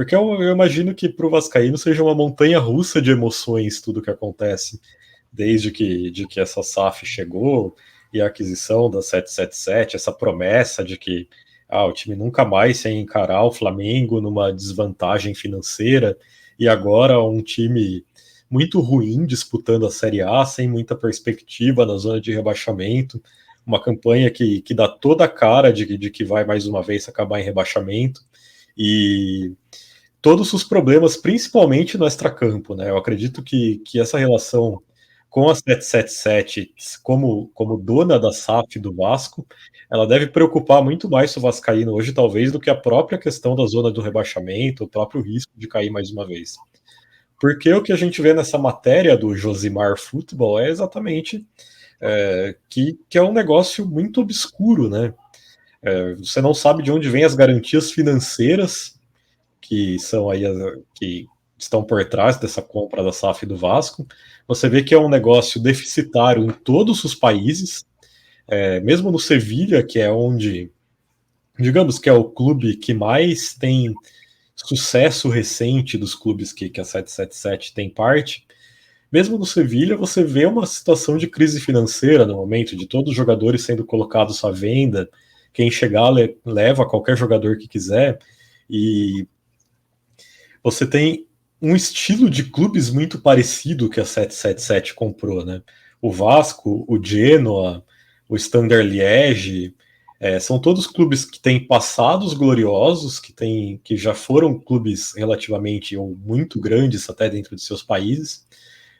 Porque eu imagino que para o Vascaíno seja uma montanha-russa de emoções tudo que acontece, desde que essa SAF chegou e a aquisição da 777, essa promessa de que o time nunca mais ia encarar o Flamengo numa desvantagem financeira, e agora um time muito ruim disputando a Série A, sem muita perspectiva na zona de rebaixamento, uma campanha que dá toda a cara de que vai mais uma vez acabar em rebaixamento, e todos os problemas, principalmente no extracampo, né? Eu acredito que essa relação com a 777 como dona da SAF do Vasco, ela deve preocupar muito mais o vascaíno hoje, talvez, do que a própria questão da zona do rebaixamento, o próprio risco de cair mais uma vez. Porque o que a gente vê nessa matéria do Josimar Futebol é exatamente que é um negócio muito obscuro, né? Você não sabe de onde vêm as garantias financeiras que são aí que estão por trás dessa compra da SAF do Vasco. Você vê que é um negócio deficitário em todos os países, mesmo no Sevilha, que é onde, digamos que é o clube que mais tem sucesso recente dos clubes que a 777 tem parte. Mesmo no Sevilha, você vê uma situação de crise financeira no momento, de todos os jogadores sendo colocados à venda, quem chegar leva qualquer jogador que quiser, e você tem um estilo de clubes muito parecido que a 777 comprou, né? O Vasco, o Genoa, o Standard Liège, são todos clubes que têm passados gloriosos, que já foram clubes relativamente ou muito grandes até dentro de seus países,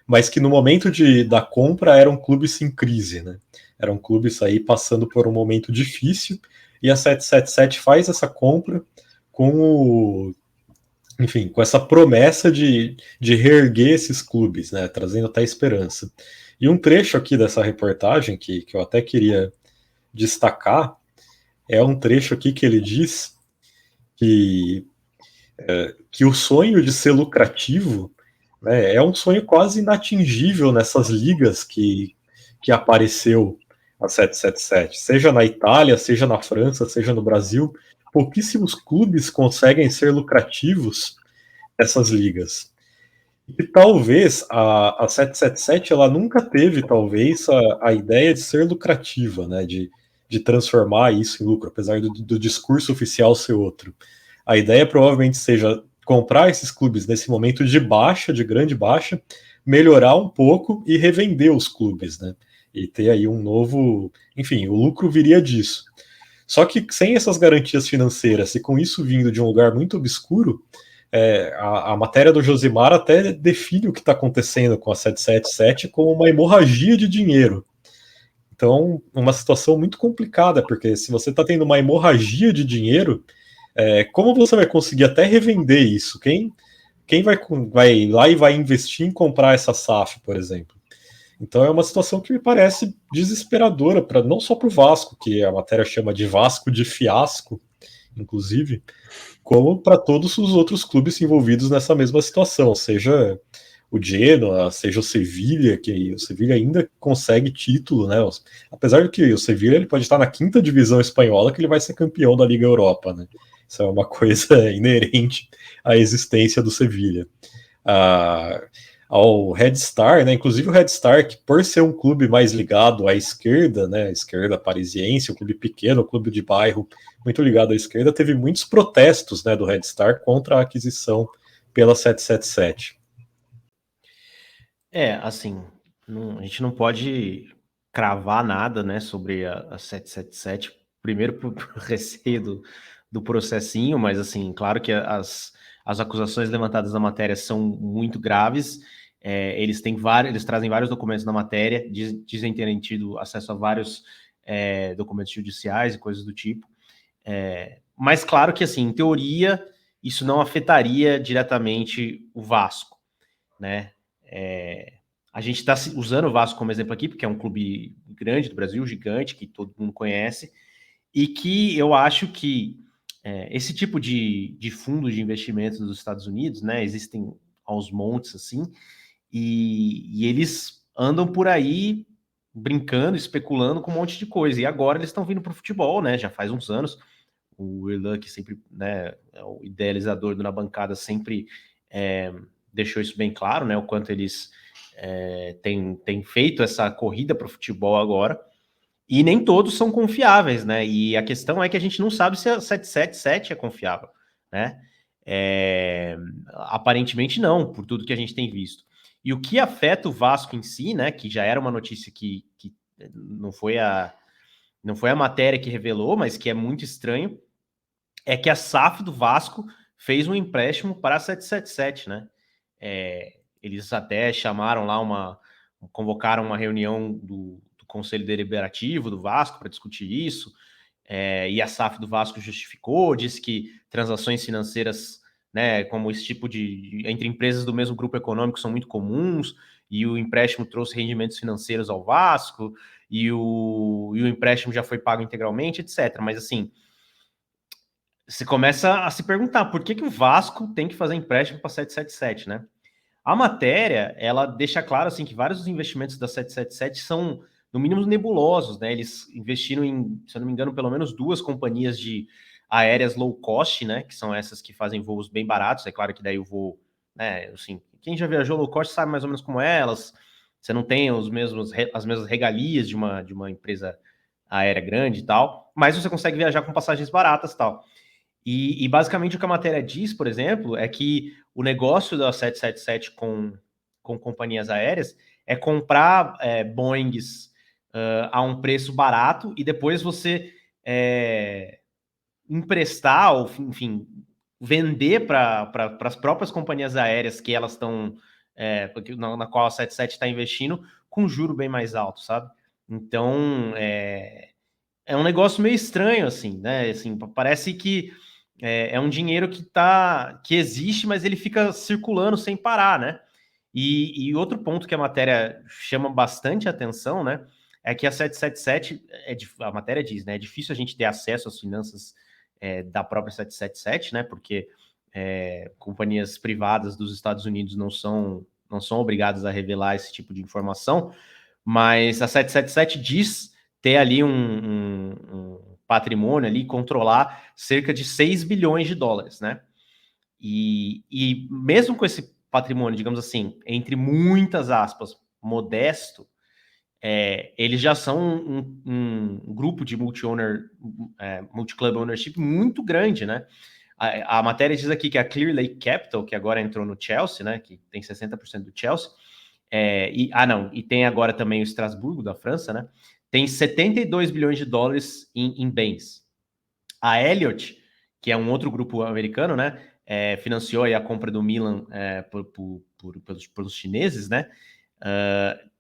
mas que no momento da compra eram clubes em crise, né? Eram clubes aí passando por um momento difícil, e a 777 faz essa compra com com essa promessa de reerguer esses clubes, né, trazendo até esperança. E um trecho aqui dessa reportagem que eu até queria destacar é um trecho aqui que ele diz que o sonho de ser lucrativo, né, é um sonho quase inatingível nessas ligas que apareceu a 777, seja na Itália, seja na França, seja no Brasil, pouquíssimos clubes conseguem ser lucrativos nessas ligas. E talvez a 777 ela nunca teve, talvez, a ideia de ser lucrativa, né? De transformar isso em lucro, apesar do discurso oficial ser outro. A ideia provavelmente seja comprar esses clubes nesse momento de baixa, de grande baixa, melhorar um pouco e revender os clubes, né? E ter aí um novo. Enfim, o lucro viria disso. Só que sem essas garantias financeiras e com isso vindo de um lugar muito obscuro, a matéria do Josimar até define o que está acontecendo com a 777 como uma hemorragia de dinheiro. Então, uma situação muito complicada, porque se você está tendo uma hemorragia de dinheiro, como você vai conseguir até revender isso? Quem vai lá e vai investir em comprar essa SAF, por exemplo? Então é uma situação que me parece desesperadora, não só para o Vasco, que a matéria chama de Vasco de fiasco, inclusive, como para todos os outros clubes envolvidos nessa mesma situação, seja o Genoa, seja o Sevilha, que o Sevilha ainda consegue título, né? Apesar de que o Sevilha ele pode estar na quinta divisão espanhola, que ele vai ser campeão da Liga Europa, né? Isso é uma coisa inerente à existência do Sevilha. Ao Red Star, né? Inclusive o Red Star, que por ser um clube mais ligado à esquerda, né? A esquerda parisiense, um clube pequeno, um clube de bairro muito ligado à esquerda, teve muitos protestos, né, do Red Star contra a aquisição pela 777. Assim, a gente não pode cravar nada, né, sobre a 777, primeiro por receio do processinho, mas assim, claro que as acusações levantadas na matéria são muito graves. Eles trazem vários documentos na matéria, dizem terem tido acesso a vários documentos judiciais e coisas do tipo. Mas claro que, assim, em teoria, isso não afetaria diretamente o Vasco, né? A gente está usando o Vasco como exemplo aqui, porque é um clube grande do Brasil, gigante, que todo mundo conhece, e que eu acho que esse tipo de fundo de investimentos dos Estados Unidos, né, existem aos montes, assim, e eles andam por aí brincando, especulando com um monte de coisa. E agora eles estão vindo para o futebol, né, já faz uns anos. o Irlan, que sempre, né, é o idealizador do Na Bancada, sempre deixou isso bem claro, né, o quanto eles têm feito essa corrida para o futebol agora, e nem todos são confiáveis, né, e a questão é que a gente não sabe se a 777 é confiável, né, aparentemente não, por tudo que a gente tem visto. E o que afeta o Vasco em si, né, que já era uma notícia que não foi a matéria que revelou, mas que é muito estranho, é que a SAF do Vasco fez um empréstimo para a 777, né? Eles até chamaram lá convocaram uma reunião do Conselho Deliberativo do Vasco para discutir isso, e a SAF do Vasco justificou, disse que transações financeiras, né, como esse tipo entre empresas do mesmo grupo econômico são muito comuns, e o empréstimo trouxe rendimentos financeiros ao Vasco, e o empréstimo já foi pago integralmente, etc. Mas assim, você começa a se perguntar por que o Vasco tem que fazer empréstimo para 777, né? A matéria, ela deixa claro assim que vários dos investimentos da 777 são, no mínimo, nebulosos, né? Eles investiram em, se eu não me engano, pelo menos 2 companhias de aéreas low cost, né? Que são essas que fazem voos bem baratos. É claro que daí o voo, né? Assim, quem já viajou low cost sabe mais ou menos como é elas. Você não tem as mesmas regalias de uma empresa aérea grande e tal, mas você consegue viajar com passagens baratas e tal. E basicamente o que a matéria diz, por exemplo, é que o negócio da 777 com companhias aéreas é comprar Boeings a um preço barato e depois você emprestar, ou enfim, vender para as próprias companhias aéreas que elas estão, na qual a 777 está investindo, com juro bem mais alto, sabe? Então, é um negócio meio estranho, assim, né? Assim, parece que é um dinheiro que existe, mas ele fica circulando sem parar, né? E outro ponto que a matéria chama bastante atenção, né? É que a 777, a matéria diz, né? É difícil a gente ter acesso às finanças da própria 777, né? Porque companhias privadas dos Estados Unidos não são obrigadas a revelar esse tipo de informação, mas a 777 diz ter ali um patrimônio ali, controlar cerca de 6 bilhões de dólares, né? E mesmo com esse patrimônio, digamos assim, entre muitas aspas, modesto, eles já são um grupo de multi-club ownership muito grande, né? A matéria diz aqui que a Clear Lake Capital, que agora entrou no Chelsea, né? Que tem 60% do Chelsea, e tem agora também o Estrasburgo da França, né? Tem 72 bilhões de dólares em bens. A Elliott, que é um outro grupo americano, né? Financiou aí a compra do Milan pelos chineses, né?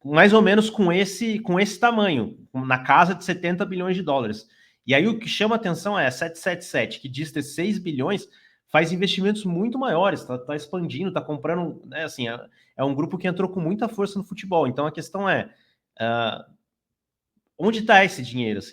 Mais ou menos com esse tamanho, na casa de 70 bilhões de dólares. E aí o que chama atenção é a 777, que diz ter 6 bilhões, faz investimentos muito maiores, tá expandindo, está comprando, né, assim, é um grupo que entrou com muita força no futebol. Então a questão é, onde está esse dinheiro? Assim?